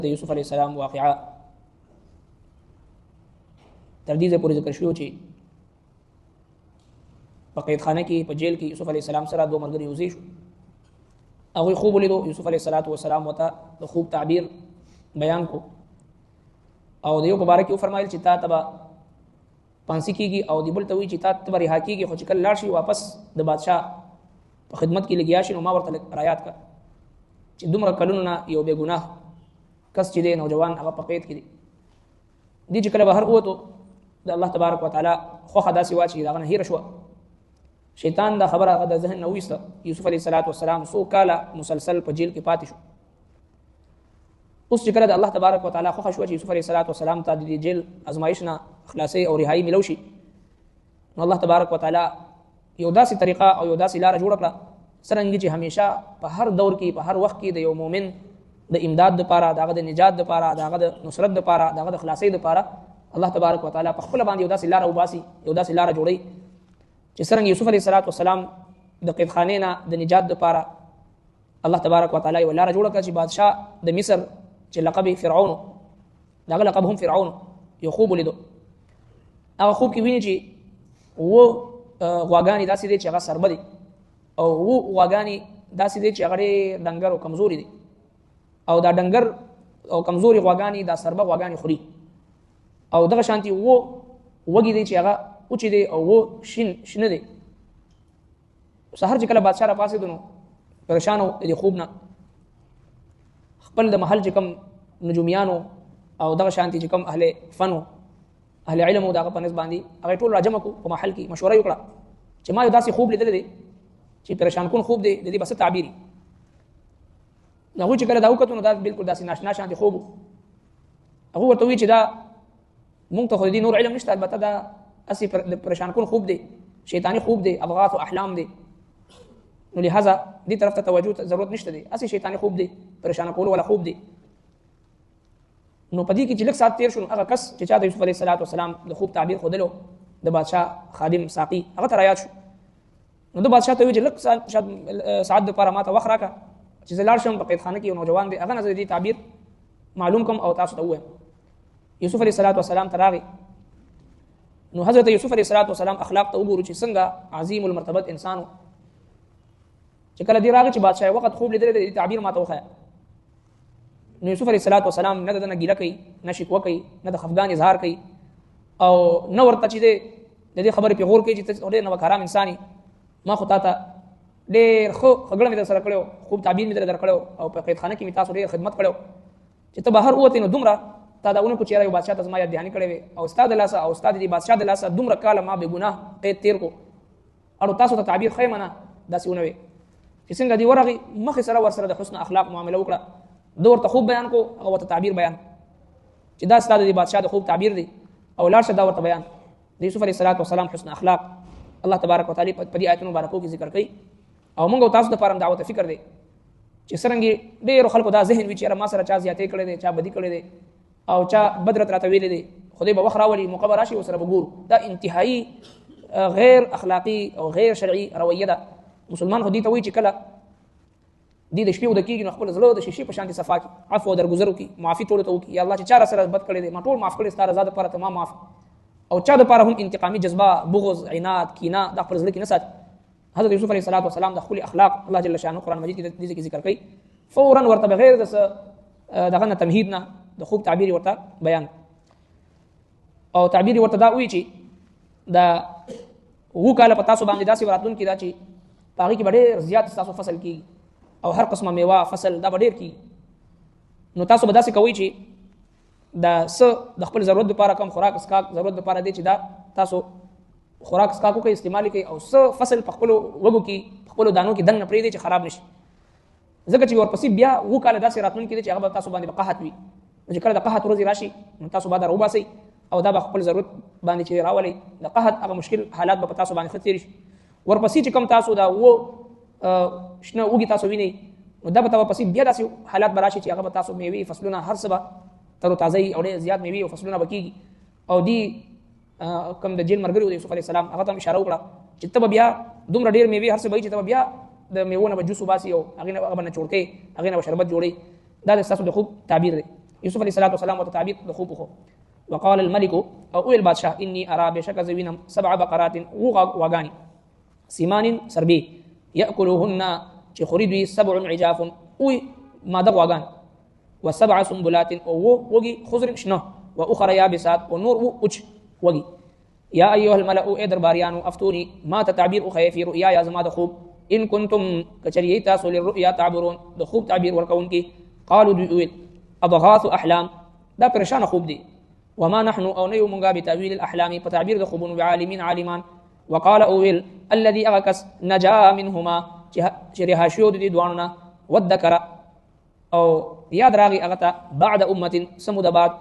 د یوسف علیه السلام واقعه تر دې پورې ذکر شوی چې په قید خانه کې په جیل کې یوسف علیه السلام سره دوه ملګري یوځای شو. هغوی خوب ولیدو. یوسف علیه السلام ورته د خوب تعبیر بیان کو او د یو په باره کې وفرمایل چې تا ته به پانسي کېږي او د بل ته وایي چې تا ته به رها کېږي، خو چې کله لاړ شي واپس د بادشاه په خدمت کې لګیا شي نو ما ورته رایات کړه چې دومره کلونو نه یو بې ګناه کس چې دی نوجوان هغه په قید کې دی. دې چې کله بهر ووتو د الله تبارک وتعالی خوښه داسې وه چې د هغه نه هېره شوه. شیطان دا خبره هغه د ذهن نه وویسته. یوسف علیه السلام څو کاله مسلسل په جیل کې پاتې شو. اوس چې کله د الله تبارک وتعالی خوښه شوه چې یوسف علیه السلام ته د دې جیل ازمایش نه خلاصۍ او رهایي ملو شي، نو الله تبارک وتعالی یو داسې طریقه او یو داسې لاره جوړه کړه څرنګه چې همیشه په هر دور کې په هر وخت کې د یو مؤمن د امداد دپاره، د هغه د نجات دپاره، د هغه د نصرت دپاره، د هغه د خلاصۍ دپاره الله تبارک وتعالی په خپله باندې یو داسې لاره وباسي، یو داسې لاره جوړوي چې څرنګه یوسف علیه السلام د قیدخانې نه د نجات دپاره الله تبارک وتعالی یوه لاره جوړه کړه چې بادشاه د مصر چې لقب یې فرعون، د هغه لقب هم فرعون، یو خوب ولیدو. هغه خوب کې ویني چې اووه غواګانې داسې دی چې هغه سربه دي او اووه غواګانې داسې دی چې هغه ډېر ډنګر او کمزوري دي او دا ډنګر او کمزوري غواګانې دا سربه غواګانې خوري او دغه شانتي اووه وږي دی چې هغه اوچې دی او اووه شنه دی. سهار چې کله بادشاه راپاڅېدو نو پریشان و د دې خوب نه. خپل د محل چې کوم نجومیانو او دغه شانتي چې کوم اهل فن و اهل علم و د هغه په نسبت باندې هغه ټول راجمع کړو په محل کې مشوره یې وکړه چې ما یو داسې خوب لیدلی دی چې پریشان کن خوب دی، د دې به څه تعبیر وي. نو هغوی چې کله دا وکتو نو دا بلکل داسې ناشنا شانتې خوب و. هغوی ورته ووایي چې دا مونږ ته خو د دې نور علم نشته، البته دا هسې د پریشان کن خوب دی، شیطاني خوب دی، اضغاث و احلام دی، نو لہذا دې طرف ته توجه ضرورت نشته دی، هسې شیطاني خوب دی، پریشانه کولو والا خوب دی. نو په دې کې چې لږ ساعت تېر شو نو هغه کس چې چا د یوسف علیه السلام د خوب تعبیر ښودلو د بادشاه خادم ساقي هغه ته رایاد شو. نو د بادشاه ته وایي چې لږ ساعت دپاره ما ته وخت راکړه چې زه لاړ شم په قیدخانه کې یو نوجوان دی، هغه نه زه د دې تعبیر معلوم کړم او تاسو ته ووایم. یوسف علیه السلام ته راغی. نو حضرت یوسف علیه السلام اخلاق ته وګورو چې څنګه عظیم المرتبت انسان و. چې کله دې راغی چې بادشاه وخت خوب لیدلی دی، د تعبیر ما ته وښیه. نو یوسف علیه السلام نه د ده نه ګیله کوي، نه شکوه کوي، نه د خفګان اظهار کوي او نه ورته چې دی د دې خبرې پې غور کوي چې ته ډېر نوکارام انسان یې، ما خو تا ته ډېر ښه خګړه مې در سره کړی و، خوب تعبیر مې در کړی و او په قیدخانه کې مې تاسو ډېر خدمت کړی و چې ته بهر ووتې نو دومره تا دا ونه کړو چې یاره یو بادشاه ته زما یاد دهاني کړی وې او ستا د لاسه او ستا د دې بادشاه د لاسه دومره کاله ما بې ګناه قید تېر کړو اړو تاسو ته تعبیر ښه یې منه داسې ونه وې چې څنګه دې ورغې مخې سره ورسره د حسن اخلاق معامله وکړه. ده ورته خوب بیان کو، هغه ورته تعبیر بیان چې دا ستا د دې بادشاه د خوب تعبیر دی او لاړ شه دا ورته بیان. د یوسف علیه السلام حسن اخلاق الله تبارک وتعالی په دې آیتونو مبارکو کې ذکر کوي او موږ او تاسو دپاره هم دعوت فکر دی چې څرنګې ډېرو خلکو دا ذهن وي چې یاره ما سره چا زیاتې کړی دی، چا بدي کړی دی او چا بدرت راته ویلی دی، خدای به وخت راولي موقع به راشي ورسره به ګورو. دا انتهایي غیر اخلاقي او غیر شرعي رویه ده. مسلمان خو دې ته وایي چې کله دې د شپې وده کېږي نو خپل زړه د شیشې په شانتې صفا کړي، عفو او درګذر وکړي، معافي ټولو ته وکړي. یا الله چې چا راسره بد کړی دی ما ټول معاف کړی ستا رضا دپاره ته ما معاف. او چا دپاره هم انتقامي جذبه، بغض، عناد، کینه دا خپل زړه کې نه ساتي. حضرت یوسف علیه السلام د خپل اخلاق الله جل شانه قرآن مجید کې دې کې ذکر کوي. فورا ورته بغیر د دغه نه تمهید نه د خوب تعبیر ورته بیان او تعبیر ورته دا وایي چې دا اووه کاله په تاسو باندې داسې راتلونکي دا چې په هغې کې به ډېر زیات ستاسو فصل کېږي او هر قسمه میوه فصل دا به ډېر کېږي. نو تاسو به داسې کوئ چې دا څه د خپل ضرورت دپاره کم خوراک اسکاک ضرورت دپاره دی چې دا تاسو خوراک اسکاک وکړئ، استعمال کوي او څه فصل په خپلو وږو کې په خپلو دانو کې دننه نه پرېږدئ چې خراب نشي، ځکه چې ورپسې بیا اووه کاله داسې راتلونکي دی چې هغه به تاسو باندې به قحط وي. نو چې کله د قحط ورځې راشي نو تاسو به دا راوباسئ او دا به خپل ضرورت باندې چې راولئ د قحط هغه مشکل حالات به په تاسو باندې ښه تېر شي. ورپسې چې کوم تاسو دا اووه شنه وږي تاسو وینئ نو دا به ورپسې بیا داسې حالات به راشي چې هغه به تاسو میوې فصلونه هر څه به تر و تازه او ډېر زیات میوې او فصلونه به کېږي. او دې کوم د جیل ملګري د یوسف علیه السلام هغه ته هم اشاره وکړه چې ته به بیا دومره ډېر میوې هر څه به وي چې ته به بیا د میوو نه به جوس وباسي او هغې نه به نچوړ کوې، هغې نه به شربت جوړوي. دا د ستاسو د خوب تعبیر دی. یوسف علیه السلام او تعبیر د خوب خو وقال الملك او البادشاه اني ارى بشك زوینم 7 بقرات وغاني سیمان سربی یاکلوهن چې خوري 7 عجاف او ماده غواغان و7 سنبلات او وغي خضر شنو واخرى يابسات ونور وچ وغي يا ايها الملأ اي درباريانو افتوني ما تعبير اخي في رؤيا يا زما د خوب ان كنتم كچريتا سول الرؤيا تعبرون د خوب تعبير ورکون کی قالوا دوئل اضغاث احلام دا پریشان خوب دی وما نحن او نيو منغا بتاويل الاحلام بتعبير د خوبون بعالمين عالمان وقال اول الذي اغكس نجا منهما شرها شود دي دواننا والذكر او یاد راغي اغتا بعد امه سمود بعد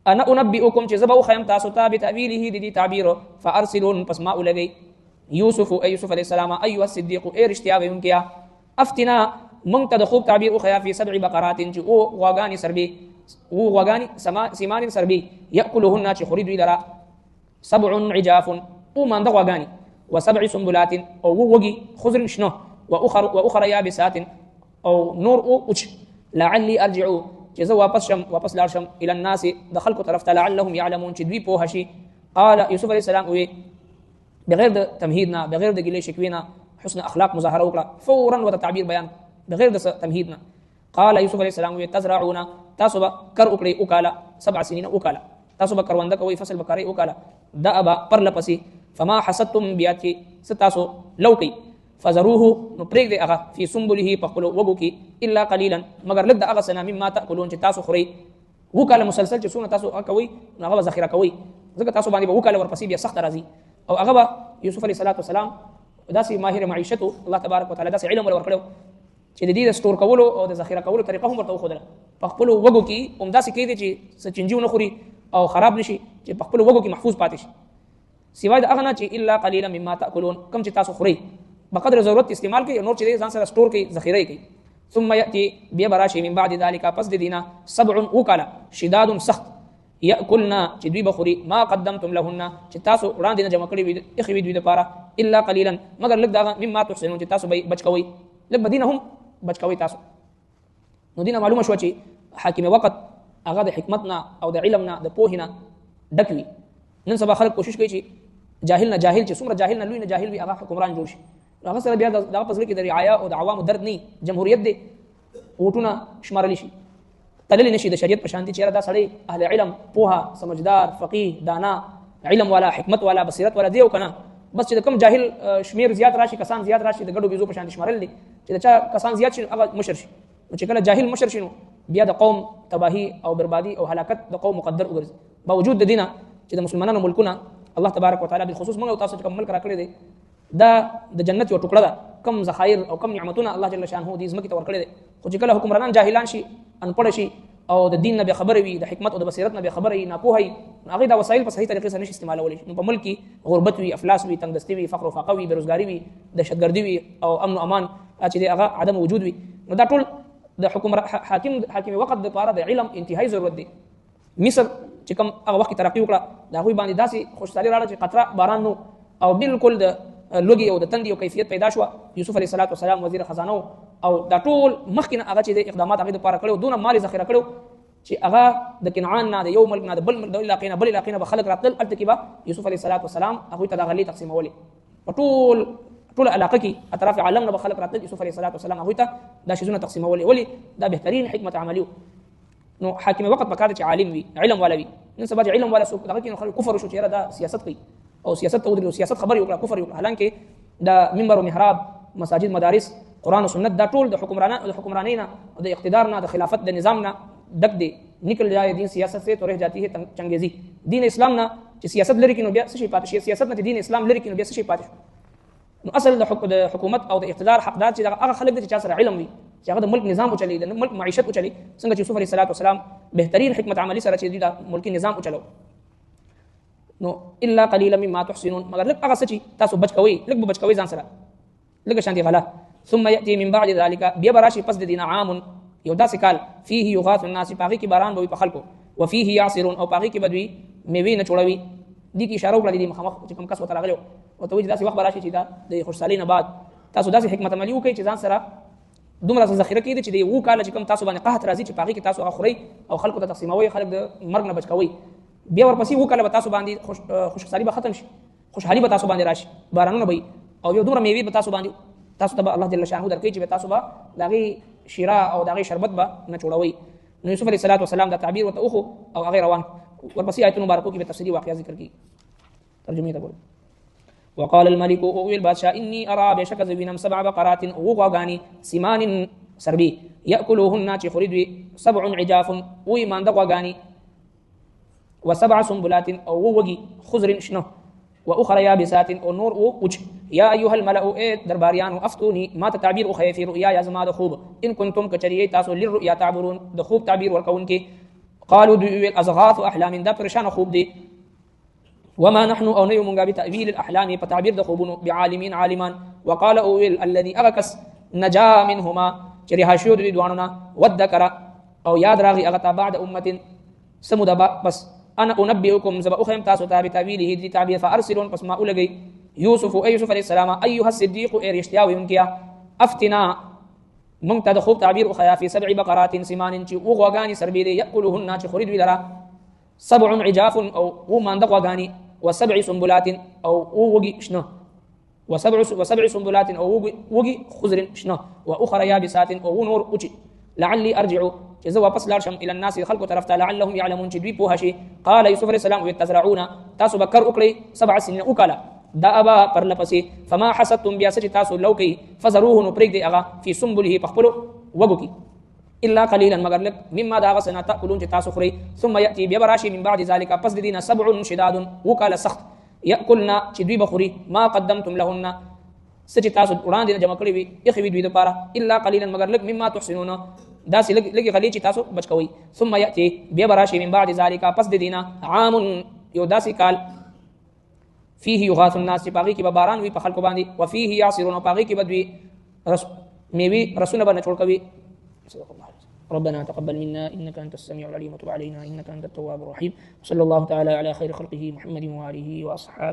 انا انبئكم جزبو خيم تاسو بتاويله دي تعبير فارسلون پس ما اولغي يوسف عليه السلام ايها الصديق اي رشتيا وينكيا افتنا منقد خوب تعبير اخيا في 7 بقرات او واغاني سربي وغاني سيمان سربي ياكلهن خريد لرا 7 عجاف ومن دغوغاني و7 سنبلات او وغي خضر شنو واخر يابسات او نور او وچ لعلي ارجع جزا واپس لارشم الى الناس دخلوا طرف لعلهم يعلمون چدوي پوهشي قال يوسف عليه السلام وي بغير د تمهيدنا بغير د ګلې شکوینا حسن اخلاق مظاهره وکړه فورا وتعبير بيان بغير د تمهيدنا قال يوسف عليه السلام وي تزرعون تاسو به کر وکړي وکاله 7 سنين وکاله تاسو به کروند کوي فصل بکاري وکاله دا ابا پر لپسي فما حسدتم بیاتی ستاسو لوکي فزروه نو پرېګ دی هغه فی سنبله پخپلو وګو کې الا قليلا مگر لږ د هغه سنا مما تاكلون چې تاسو خوري وکاله مسلسل چې سونه تاسو کوي نو هغه ذخیره کوي ځکه تاسو باندې به وکاله ورپسې بیا سخت راځي او هغه یوسف علیه السلام داسې ماهر معیشتو الله تبارک وتعالى داسې علم ورکړو چې د دې د سٹور کولو او د ذخیره کولو طریقه هم ورته وښودله په خپل وګو کې هم داسې کېدی چې چنجیو نه خوري او خراب نشي چې په خپل وګو کې محفوظ پاتې شي سیوای د هغه نه چې الا قليلا مما تاكلون کم چې تاسو خوري بقدر ضرورت استعمال کوي نور چې ځان سره سٹور کوي ذخیره کوي ثم ياتي ببراشي من بعد ذلك پس د دینه 7 وکاله شداد سخت یاکلنا چې دوی بخوري ما قدمتم لهن چې تاسو وړاندې نه جمع کړی وي اخوي دوی لپاره الا قليلا مگر لږ دا مما تحسنون چې تاسو به بچ کوي لږ بدینه هم بچ کوي تاسو نو دینه معلومه شو چې حاکم وقت هغه د حکمتنا او د علمنا د پوهینا ډکوي نن سبا خلک کوشش کوي چې جاهل نه جاهل چې څومره جاهل نه لوی نه جاهل وي هغه حکمران جوړ شي هغه سره بیا د پزړه کې د رعایا او د عوامو درد نه جمهوریت دی وټونه شمارل شي تلل نشي د شریعت په شان دي چې دا سړی اهل علم پوها سمجدار فقيه دانا علم والا حکمت والا بصیرت والا دی او کنه بس چې کوم جاهل شمیر زیات راشي کسان زیات راشي د ګډو بيزو په شان شمارل دي چې دا کسان زیات شي هغه مشر شي چې کله جاهل مشر شي نو بیا د قوم تباہی او بربادي او هلاکت د قوم مقدر وګرځي باوجود د دینه چې د مسلمانانو ملکونه الله تبارک وتعالى بالخصوص موږ تاسو کوم ملک راکړي دي دا د جنت یو ټوکړه ده کم ذخایر او کم نعمتونه الله جل شانه دې زمکه ته ورکړي دي خو چې کله حکمرانان جاهلان شي ان پړ شي او د دین نه به خبر وي د حکمت او د بصیرت نه به خبر وي نه پوهي هغه دا وسایل په صحیح طریقې سره نشي استعمالولی نو په ملک کې غربت وي افلاس وي تنگدستی وي فقر او فاقه وي بیروزګاری وي دهشتګردي وي او امن او امان چې هغه عدم وجود وي نو دا ټول د حاکم وقت د لپاره د علم انتهایی ضرورت دی مصر چې کوم هغه وخت ترقی وکړه دا غوي باندې داسې خوشحالي راړه چې قطره باران نو او بالکل د لوګي او د تندي او کیفیت پیدا شو یوسف علیه السلام وزیر خزانه او دا ټول مخکینه هغه چې د اقدامات هغه لپاره کړو دونه مال ذخیره کړو چې هغه د کنعان نه د یو ملک نه د بل ملک د علاقې نه بل علاقې نه خلک راتل التکبا یوسف علیه السلام هغه ته د غلي تقسیمولې په ټول علاقه کې اطراف عالم نه خلک راتل یوسف علیه السلام هغه ته دا شیزونه تقسیمولې ولی دا بهترین حکمت عملیو نو حاکم وقت پکاره چې عالم وي علم والا وي نن سبا علم والا څوک دغه کې خلک کفر شو چې دا سیاست کوي او سیاست او د سیاست خبري وکړه کفر وکړه حالانکه دا منبر او محراب مساجد مدارس قرآن او سنت دا ټول د حکمرانینا او د اقتدار نه د خلافت د نظام نه ډک دي نکل جائے دین سیاست سے تو رہ جاتی ہے چنگیزی دین اسلام نه چې سیاست لري کینو بیا څه شي پاتې شي سیاست نه دین اسلام لري کینو بیا څه شي پاتې نو اصل د حکومت او د اقتدار حقدار چې هغه خلک دي چې سره علم وي چې هغه د ملک نظام او چلی د ملک معیشت او چلی څنګه چې یوسف علیه السلام بهترین حکمت عملی سره چې د ملکی نظام او چلو نو الا قليلا مما تحسنون مگر لږ هغه چې تاسو بچ کوي لږ بچ کوي ځان سره لږ شان دي غلا ثم ياتي من بعد ذلك بیا براشي پس د دین عام یو داسې کال فيه يغاث الناس پاغي کې باران به په خلکو وفيه يعصرون او پاغي کې بدوي میوه نه چوړوي دي کې اشاره وکړه دي مخامخ چې کوم کس وته راغلو او ته وځي داسې وخت براشي چې دا د خوشحالي نه بعد تاسو داسې حکمت عملی وکړي چې ځان سره دومره ذخیره کړي چې دی وو کال چې کوم تاسو باندې قحط راځي چې پاغي کې تاسو اخري او خلکو ته تقسیموي خلک د مرګ نه بچ کوي بیا ورپسې وو کال به تاسو باندې خوشحالي به ختم شي خوشحالي به تاسو باندې راشي بارانونه به او یو دومره میوه به تاسو باندې تاسو ته الله جل شانه درکړي چې تاسو به داغي شیرا او داغي شربت به نه جوړوي نو یوسف علیه السلام دا تعبیر وته اوخو او هغه روان ورپسې آیتونو مبارکو کې به تفصیلی واقعیا ذکر کړي ترجمه ته ګورئ وقال الملك او البادشاه اني ارى بشك ذوينم 7 بقرات وغاني سمان سربي ياكلوهن تخرج 7 عجاف ويمان دغوغاني و7 سنبلات او وغي خضر شنو واخرى يابسات او نور او وجه يا ايها الملأ درباريان افتوني ما تعبير اخي في رؤيا يا زما خوب ان كنتم كچري تاسو للرؤيا تعبرون د خوب تعبير ورکون کې قالوا دو الاضغاث احلام دا پریشان خوب دي وما نحن او نيو منغا بتاويل الاحلام فتعبير دخوبون بعالمين عالمان وقال اويل الذي اغكس نجا منهما چري شود دي دواننا وذكر او ياد راغي اغتا بعد امه سمدبا بس انا انبئكم زب اخيم تاسو بتاويله دي تعبير فارسلون بس ما اولغي يوسف اي يوسف عليه السلام ايها الصديق اي رشتياوي منكيا افتنا منتد خوب تعبير اخيا في 7 بقرات سمان چي وغاني سربيدي ياكلهن چ خريد ولرا 7 عجاف او ومان دغوغاني و7 سنبلات او وغي شنو و7 سنبلات او وغي خضر شنو واخرى يابسات او نور اوچ لعلي ارجع اذا واپس لارشم الى الناس خلق طرف لعلهم يعلمون چې دوی په شي قال يوسف عليه السلام وتزرعون تاسو بکر وکړي 7 سنين وکاله دا ابا پر لپسي فما حسدتم بیا سچ تاسو لوکي فزروه نو پرګ دی اغا في سنبله پخپلو وګو الا قليلا مگر لك مما دا غسنا تاكلون تاسو خري ثم ياتي ببراشي من بعد ذلك پس دينا 7 شداد وقال سخت ياكلنا چې دوی بخوري ما قدمتم لهن سچ تاسو وړاندې جمع کړی وي اخوي دوی لپاره الا قليلا مگر لك مما تحسنون دا سي لګي غلي چې تاسو بچ کوي ثم ياتي ببراشي من بعد ذلك پس دينا عام یو داسي کال فيه يغاث الناس باغي کې باران وي په خلکو باندې وفيه يعصرون باغي کې بدوي میوي رسونه باندې جوړ کوي ربنا تقبل منا إنك أنت السميع العليم وتب علينا إنك أنت التواب الرحيم وصلى الله تعالى على خير خلقه محمد وآله وأصحابه